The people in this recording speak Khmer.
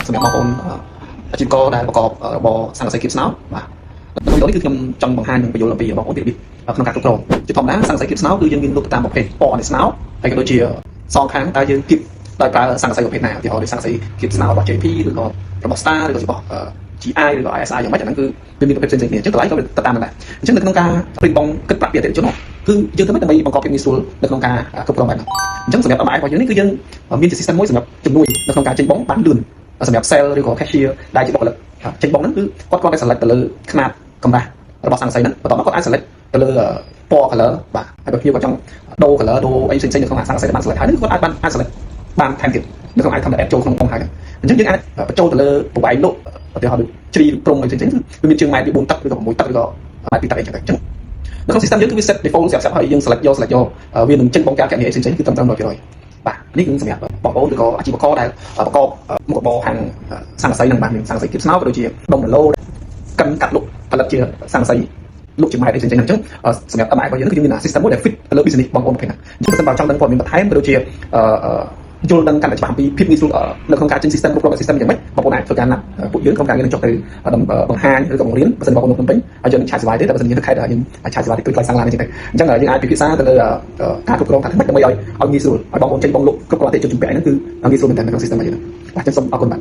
សម្រាប់បងប្អូនអាជីវករដែលប្រកបរបរសង្កសីគៀបស្នោបាទក្នុងវីដេអូនេះគឺខ្ញុំចង់បង្ហាញនិងបញ្យល់អំពីបងប្អូនរបៀបក្នុងការគ្រប់គ្រងជាធម្មតាសង្កសីគៀបស្នោគឺយើងមានលុបតាមប្រភេទពណ៌នៃស្នោហើយក៏ដូចជាសងខាងតើយើងគៀបដោយប្រើសង្កសីប្រភេទណាឧទាហរណ៍ដូចសង្កសីគៀបស្នោរបស់ JP ឬក៏របស់ Star ឬក៏របស់ GI ឬក៏ ISI យ៉ាងម៉េចអាហ្នឹងគឺវាមានប្រភេទផ្សេងៗគ្នាអញ្ចឹងតម្លៃក៏ទៅតាមហ្នឹងដែរអញ្ចឹងនៅក្នុងការព្រីបងគិតប្រាក់ពីអតិថិជនគឺយើងធ្វើម៉េចដើម្បីបង្កភាពងាយស្រួលនៅក្នុងការគ្រប់គ្រងបែបហ្នឹងអញ្ចឹងសម្រាប់ MI របស់យើងនេះគឺយើងមានជា system មួយសម្រាប់ជំនួយនៅក្នុងការចេញបងបានលឿនសម្រាប់ sale ឬក៏ cashier ដែលជាបុគ្គលិកចេញបងហ្នឹងគឺគាត់គ្រាន់តែ select ទៅលើຂະຫນាតកម្រាស់របស់សង្កសីហ្នឹងបន្ទាប់មកគាត់អាច select ទៅលើពណ៌ color បាទហើយបើភ្ញៀវគាត់ចង់ដូរ color ដូរអីផ្សេងៗនៅក្នុងសង្កសីបាន select ហើយនេះគាត់អាច select បានថែមទៀតនៅក្នុង item ដែល add ចូលក្នុងបងហើយអញ្ចឹងយើងអាចបញ្ចូលទៅលើប្រវាយលក់ឧទាហរណ៍ដូចជ្រីព្រំអីផ្សេងៗគឺវាមានជើងម៉ែត្រពី4ទឹកឬក៏6ទឹកឬក៏ម៉ែត្រ2ទឹកអីចឹងទៅអញ្ចឹងនៅក្នុង system យើងគឺវា set default ស្រាប់ៗហើយយើង select យកវានឹងចេញបងការគណនាអីផ្សេងៗគឺត្រឹមត្រូវ 100% បាទនេះគឺសម្រាប់បងប្អូនឬក៏អាជីវករដែលប្រកបមុខរបរខាងសង្កសីនឹងបានមានសង្កសីគៀបស្នោក៏ដូចជាដុំដឡូកិនកាត់លុបផលិតជាសង្កសីលុបជាម៉ែត្រអីផ្សេងៗអញ្ចឹងសម្រាប់ MI របស់យើងគឺយើងមាន system មួយដែល fit ទៅលើ business បងប្អូនប្រភេទហ្នឹងអញ្ចឹងបើសិនបើចង់ដឹងព័ត៌មានបន្ថែមក៏ដូចជាយល់ដឹងកាន់តែច្បាស់អំពីភាពងាយស្រួលនៅក្នុងការចេញ system គ្រប់គ្រង system យ៉ាងម៉េចបងប្អូនអាចធ្វើការណាត់ពួកយើងក្នុងការយើងចុះទៅបង្ហាញឬក៏បង្រៀនបើសិនបងប្អូននៅភ្នំពេញហើយយើងឆាតសេវាទេតែបើសិនយើងទៅខេត្តយើងអាចឆាតសេវាតិចតួចថ្លៃសាំងឡានអញ្ចឹងទៅអញ្ចឹងយើងអាចពិភាក្សាទៅលើការគ្រប់គ្រងថាធ្វើម៉េចដើម្បីឲ្យងាយស្រួលឲ្យបងប្អូនចេញបងលក់គ្រប់គ្រងអតិថិជនជំពាក់ហ្នឹងគឺងាយស្រួលមែនតើនៅក្នុង system របស់យើងបាទអញ្ចឹងសូមអរគុណបាទ